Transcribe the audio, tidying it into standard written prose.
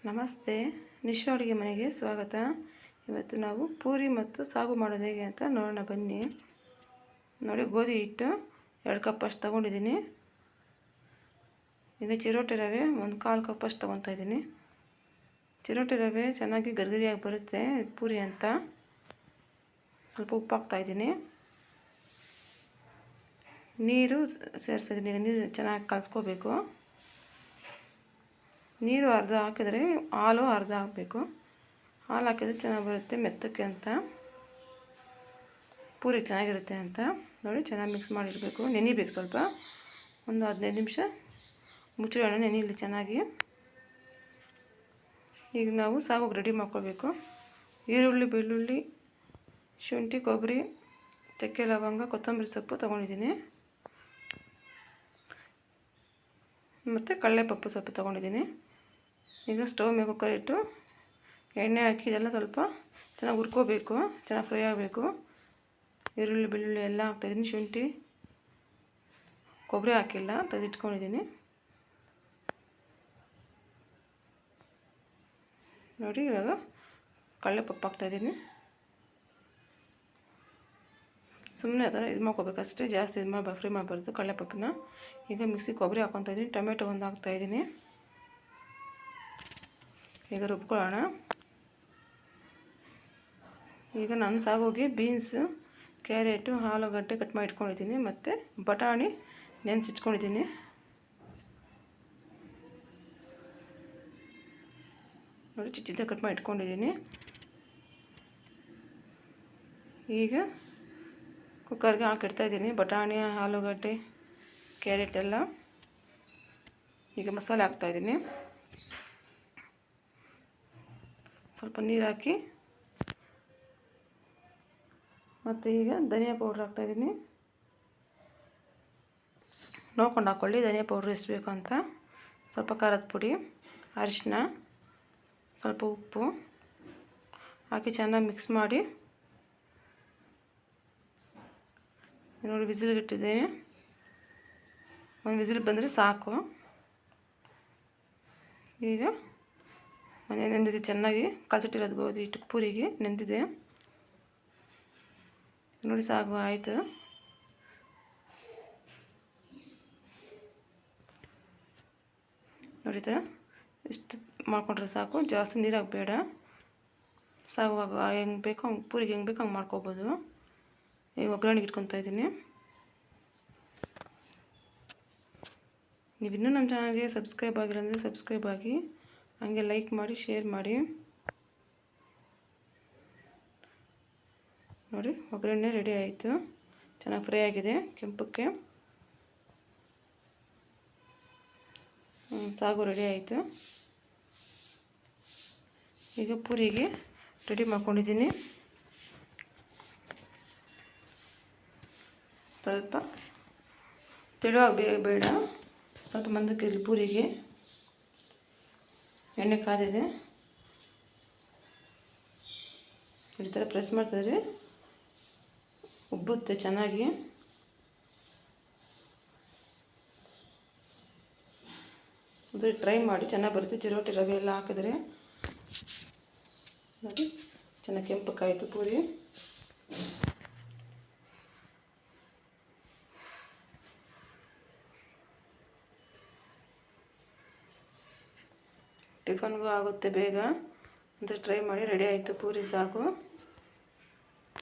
ನಮಸ್ತೆ, ನಿಶಾ ಅಡುಗೆ ಮನೆಗೆ ಸ್ವಾಗತ. ಇವತ್ತು ನಾವು ಪೂರಿ ಮತ್ತು ಸಾಗು ಮಾಡೋದು ಹೇಗೆ ಅಂತ ನೋಡೋಣ ಬನ್ನಿ. ನೋಡಿ, ಗೋಧಿ ಹಿಟ್ಟು 2 ಕಪ್ ಅಷ್ಟು ತೊಗೊಂಡಿದ್ದೀನಿ. ಈಗ ಚಿರೋಟಿ ರವೆ ಒಂದು 1/4 ಕಪ್ ಅಷ್ಟು ತೊಗೊತಾ ಇದ್ದೀನಿ. ಚಿರೋಟಿ ರವೆ ಚೆನ್ನಾಗಿ ಗರಿಗರಿಯಾಗಿ ಬರುತ್ತೆ ಪೂರಿ ಅಂತ. ಸ್ವಲ್ಪ ಉಪ್ಪು ಹಾಕ್ತಾಯಿದ್ದೀನಿ. ನೀರು ಸೇರಿಸಿದ್ದೀನಿ. ನೀರು ಚೆನ್ನಾಗಿ ಕಲಿಸ್ಕೋಬೇಕು. ನೀರು ಅರ್ಧ ಹಾಕಿದರೆ ಹಾಲು ಅರ್ಧ ಹಾಕಬೇಕು. ಹಾಲು ಹಾಕಿದರೆ ಚೆನ್ನಾಗಿ ಬರುತ್ತೆ ಮೆತ್ತಕ್ಕೆ ಅಂತ, ಪೂರಿ ಚೆನ್ನಾಗಿರುತ್ತೆ ಅಂತ. ನೋಡಿ, ಚೆನ್ನಾಗಿ ಮಿಕ್ಸ್ ಮಾಡಿಡಬೇಕು. ನೆನಿಬೇಕು ಸ್ವಲ್ಪ, ಒಂದು 15 ನಿಮಿಷ ಮುಚ್ಚಿಡೋಣ ನೆನೆಯಲಿ ಚೆನ್ನಾಗಿ. ಈಗ ನಾವು ಸಾಗುಗೆ ರೆಡಿ ಮಾಡ್ಕೊಳ್ಬೇಕು. ಈರುಳ್ಳಿ, ಬೆಳ್ಳುಳ್ಳಿ, ಶುಂಠಿ, ಕೊಬ್ಬರಿ, ಚಕ್ಕೆ, ಲವಂಗ, ಕೊತ್ತಂಬರಿ ಸೊಪ್ಪು ತೊಗೊಂಡಿದ್ದೀನಿ. ಮತ್ತು ಕಡಲೆಪಪ್ಪು ಸ್ವಲ್ಪ ತೊಗೊಂಡಿದ್ದೀನಿ. ಈಗ ಸ್ಟವ್ ಮೇಲೆ ಕುಕ್ಕರ್ ಇಟ್ಟು ಎಣ್ಣೆ ಹಾಕಿ ಇದೆಲ್ಲ ಸ್ವಲ್ಪ ಚೆನ್ನಾಗಿ ಹುರ್ಕೋಬೇಕು, ಚೆನ್ನಾಗಿ ಫ್ರೈ ಆಗಬೇಕು. ಈರುಳ್ಳಿ, ಬೆಳ್ಳುಳ್ಳಿ ಎಲ್ಲ ಹಾಕ್ತಾಯಿದ್ದೀನಿ. ಶುಂಠಿ, ಕೊಬ್ಬರಿ ಹಾಕಿಲ್ಲ, ತೆಗೆದಿಟ್ಕೊಂಡಿದ್ದೀನಿ. ನೋಡಿ, ಇವಾಗ ಕಡಲೆಪಪ್ಪು ಹಾಕ್ತಾಯಿದ್ದೀನಿ. ಸುಮ್ಮನೆ ಆ ಥರ ಇದು ಮಾಡ್ಕೋಬೇಕು ಅಷ್ಟೇ, ಜಾಸ್ತಿ ಇದು ಫ್ರೈ ಮಾಡಬಾರ್ದು ಕಡಲೆಪಪ್ಪನ್ನ. ಈಗ ಮಿಕ್ಸಿ ಕೊಬ್ಬರಿ ಹಾಕ್ಕೊತಾ ಇದ್ದೀನಿ. ಟೊಮೆಟೊ ಒಂದು ಹಾಕ್ತಾಯಿದ್ದೀನಿ. ಈಗ ರುಬ್ಕೊಳ್ಳೋಣ. ಈಗ ನಾನು ಸಾಗುಗೆ ಬೀನ್ಸು, ಕ್ಯಾರೆಟು, ಆಲೂಗಡ್ಡೆ ಕಟ್ ಮಾಡಿ ಇಟ್ಕೊಂಡಿದ್ದೀನಿ. ಮತ್ತು ಬಟಾಣಿ ನೆನೆಸಿಟ್ಕೊಂಡಿದ್ದೀನಿ. ನೋಡಿ, ಚಿಕ್ಕ ಕಟ್ ಮಾಡಿ ಇಟ್ಕೊಂಡಿದ್ದೀನಿ. ಈಗ ಕುಕ್ಕರ್ಗೆ ಹಾಕಿಡ್ತಾಯಿದ್ದೀನಿ ಬಟಾಣಿ, ಆಲೂಗಡ್ಡೆ, ಕ್ಯಾರೆಟ್ ಎಲ್ಲ. ಈಗ ಮಸಾಲೆ ಹಾಕ್ತಾಯಿದ್ದೀನಿ. ಸ್ವಲ್ಪ ನೀರು ಹಾಕಿ, ಮತ್ತು ಈಗ ಧನಿಯಾ ಪೌಡ್ರ್ ಹಾಕ್ತಾಯಿದ್ದೀನಿ. ನೋಡ್ಕೊಂಡು ಹಾಕ್ಕೊಳ್ಳಿ ಧನಿಯಾ ಪೌಡ್ರ್ ಎಷ್ಟು ಬೇಕು ಅಂತ. ಸ್ವಲ್ಪ ಖಾರದ ಪುಡಿ, ಅರಿಶಿನ, ಸ್ವಲ್ಪ ಉಪ್ಪು ಹಾಕಿ ಚೆನ್ನಾಗಿ ಮಿಕ್ಸ್ ಮಾಡಿ. ನೋಡಿ, ವಿಸಿಲ್ಗೆ ಇಟ್ಟಿದ್ದೀನಿ. ಒಂದು ವಿಸಿಲ್ ಬಂದರೆ ಸಾಕು. ಈಗ ನೆಂದಿದೆ ಚೆನ್ನಾಗಿ, ಕಲಸಿಟ್ಟಿರೋದು ಗೋಧಿ ಹಿಟ್ಟು ಪೂರಿಗೆ ನೆಂದಿದೆ. ನೋಡಿ, ಸಾಗು ಆಯಿತು. ನೋಡಿ, ಥರ ಇಷ್ಟು ಮಾಡ್ಕೊಂಡ್ರೆ ಸಾಕು, ಜಾಸ್ತಿ ನೀರಾಗಿ ಬೇಡ. ಸಾಗು ಹೆಂಗೆ ಬೇಕೋ ಹಂಗೆ, ಪೂರಿಗೆ ಹೆಂಗೆ ಬೇಕೋ ಹಂಗೆ ಮಾಡ್ಕೋಬೋದು. ಈಗ ಒಗ್ಗರಣೆಗೆ ಇಟ್ಕೊತಾ ಇದ್ದೀನಿ. ನೀವು ಇನ್ನೂ ನಮ್ಮ ಚಾನಲ್ಗೆ ಸಬ್ಸ್ಕ್ರೈಬ್ ಆಗಿಲ್ಲ ಅಂದರೆ ಸಬ್ಸ್ಕ್ರೈಬ್ ಆಗಿ, ಹಾಗೆ ಲೈಕ್ ಮಾಡಿ, ಶೇರ್ ಮಾಡಿ. ನೋಡಿ, ಒಗ್ಗರಣೆ ರೆಡಿ ಆಯಿತು. ಚೆನ್ನಾಗಿ ಫ್ರೈ ಆಗಿದೆ ಕೆಂಪಕ್ಕೆ. ಸಾಗು ರೆಡಿ ಆಯಿತು. ಈಗ ಪೂರಿಗೆ ರೆಡಿ ಮಾಡ್ಕೊಂಡಿದ್ದೀನಿ. ಸ್ವಲ್ಪ ತೆಳುವಾಗಿ ಬೇಡ, ಸ್ವಲ್ಪ ಮಂದಕ್ಕೆ ಇರಲಿ ಪೂರಿಗೆ. ಎಣ್ಣೆ ಕಾದಿದೆ. ಈ ಥರ ಪ್ರೆಸ್ ಮಾಡ್ತಿದ್ರೆ ಉಬ್ಬುತ್ತೆ ಚೆನ್ನಾಗಿ. ಅದು ಟ್ರೈ ಮಾಡಿ, ಚೆನ್ನಾಗಿ ಬರುತ್ತೆ. ಚಿರೋಟಿ ರವೆ ಎಲ್ಲ ಹಾಕಿದ್ರೆ ನೋಡಿ, ಚೆನ್ನಾಗಿ ಕೆಂಪಕ್ಕಾಯಿತು ಪೂರಿ. ಟಿಫನ್ಗೂ ಆಗುತ್ತೆ ಬೇಗ ಅಂತ ಟ್ರೈ ಮಾಡಿ. ರೆಡಿ ಆಯಿತು ಪೂರಿ ಸಾಗು.